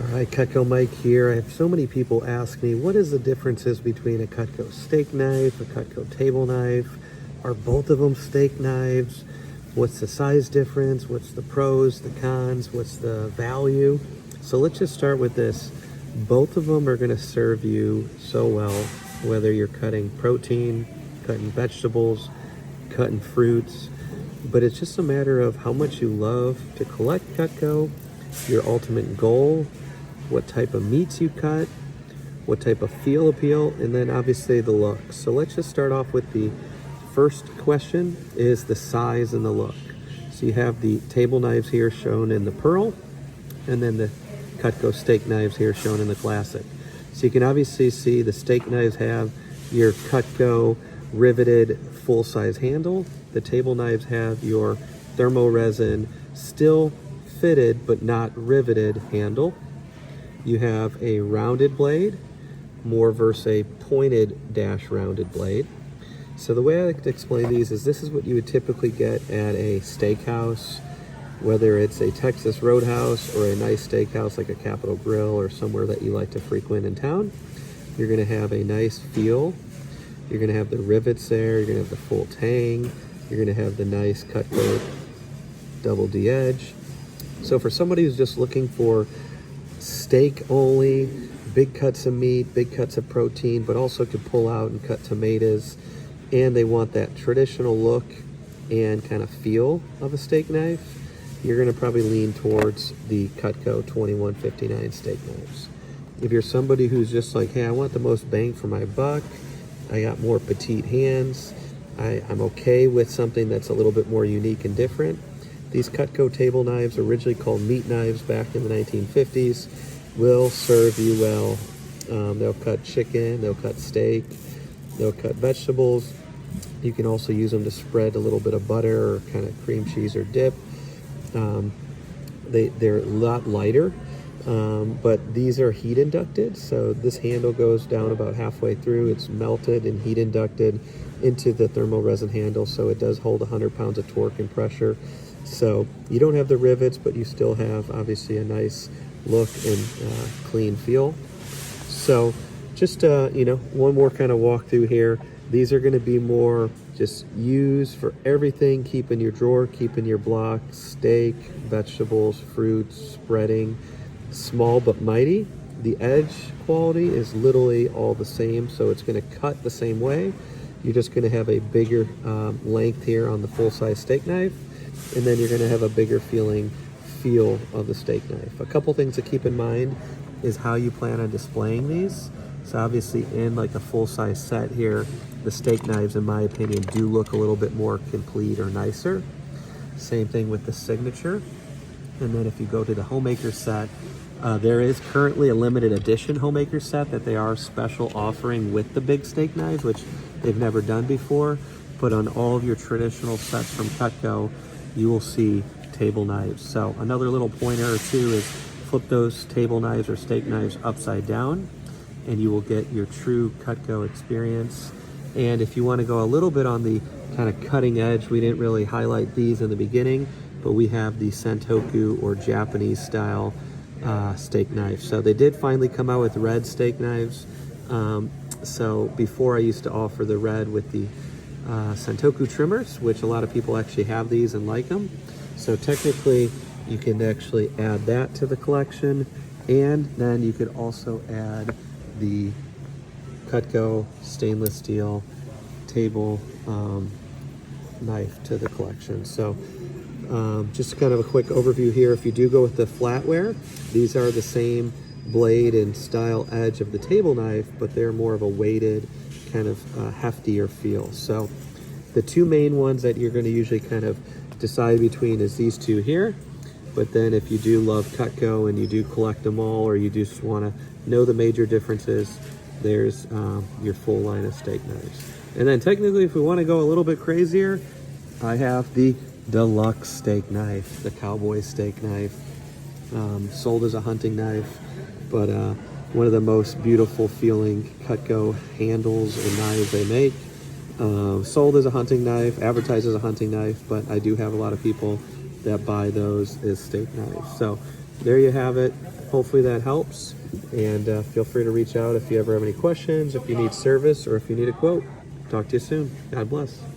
All right, Cutco Mike here. I have so many people ask me, what is the differences between a Cutco steak knife, a Cutco table knife? Are both of them steak knives? What's the size difference? What's the pros, the cons? What's the value? So let's just start with this. Both of them are going to serve you so well, whether you're cutting protein, cutting vegetables, cutting fruits, but it's just a matter of how much you love to collect Cutco, your ultimate goal, what type of meats you cut, what type of feel appeal, and then obviously the look. So let's just start off with the first question, is the size and the look. So you have the table knives here shown in the pearl, and then the Cutco steak knives here shown in the classic. So you can obviously see the steak knives have your Cutco riveted full-size handle. The table knives have your thermoresin still fitted but not riveted handle. You have a rounded blade, more versus a pointed dash rounded blade. So the way I like to explain these is this is what you would typically get at a steakhouse, whether it's a Texas Roadhouse or a nice steakhouse like a Capitol Grill or somewhere that you like to frequent in town. You're gonna have a nice feel. You're gonna have the rivets there, you're gonna have the full tang, you're gonna have the nice Cutco double D edge. So for somebody who's just looking for steak only, big cuts of meat, big cuts of protein, but also could pull out and cut tomatoes, and they want that traditional look and kind of feel of a steak knife, you're going to probably lean towards the Cutco 2159 steak knives. If you're somebody who's just like, hey, I want the most bang for my buck, I got more petite hands, I'm okay with something that's a little bit more unique and different, these Cutco table knives, originally called meat knives back in the 1950s, will serve you well. They'll cut chicken, they'll cut steak, they'll cut vegetables. You can also use them to spread a little bit of butter or kind of cream cheese or dip. They're a lot lighter, but these are heat inducted. So this handle goes down about halfway through. It's melted and heat inducted into the thermoresin handle, so it does hold 100 pounds of torque and pressure. So you don't have the rivets, but you still have obviously a nice look and clean feel. So just one more kind of walkthrough here. These are going to be more just used for everything, keeping your drawer, keeping your block, steak, vegetables, fruits, spreading, small but mighty. The edge quality is literally all the same, so it's going to cut the same way. You're just going to have a bigger length here on the full-size steak knife, and then you're going to have a bigger feel of the steak knife. A couple things to keep in mind is how you plan on displaying these. So obviously in like a full-size set here, the steak knives, in my opinion, do look a little bit more complete or nicer. Same thing with the signature. And then if you go to the homemaker set, there is currently a limited edition homemaker set that they are special offering with the big steak knives, which they've never done before. But on all of your traditional sets from Cutco, you will see table knives. So another little pointer or two is flip those table knives or steak knives upside down, and you will get your true Cutco experience. And if you want to go a little bit on the kind of cutting edge, we didn't really highlight these in the beginning, but we have the Sentoku or Japanese style steak knife. So they did finally come out with red steak knives. So before I used to offer the red with the Sentoku trimmers, which a lot of people actually have these and like them. So technically you can actually add that to the collection, and then you could also add the Cutco stainless steel table knife to the collection. So just kind of a quick overview here. If you do go with the flatware, these are the same blade and style edge of the table knife, but they're more of a weighted kind of heftier feel. So the two main ones that you're going to usually kind of decide between is these two here. But then if you do love Cutco and you do collect them all, or you just want to know the major differences, there's your full line of steak knives. And then technically, if we want to go a little bit crazier, I have the deluxe steak knife, the cowboy steak knife, sold as a hunting knife, but one of the most beautiful feeling Cutco handles and knives they make. Sold as a hunting knife, advertised as a hunting knife, but I do have a lot of people that buy those as steak knives. So there you have it. hopefully that helps. And feel free to reach out if you ever have any questions, if you need service, or if you need a quote. Talk to you soon. God bless.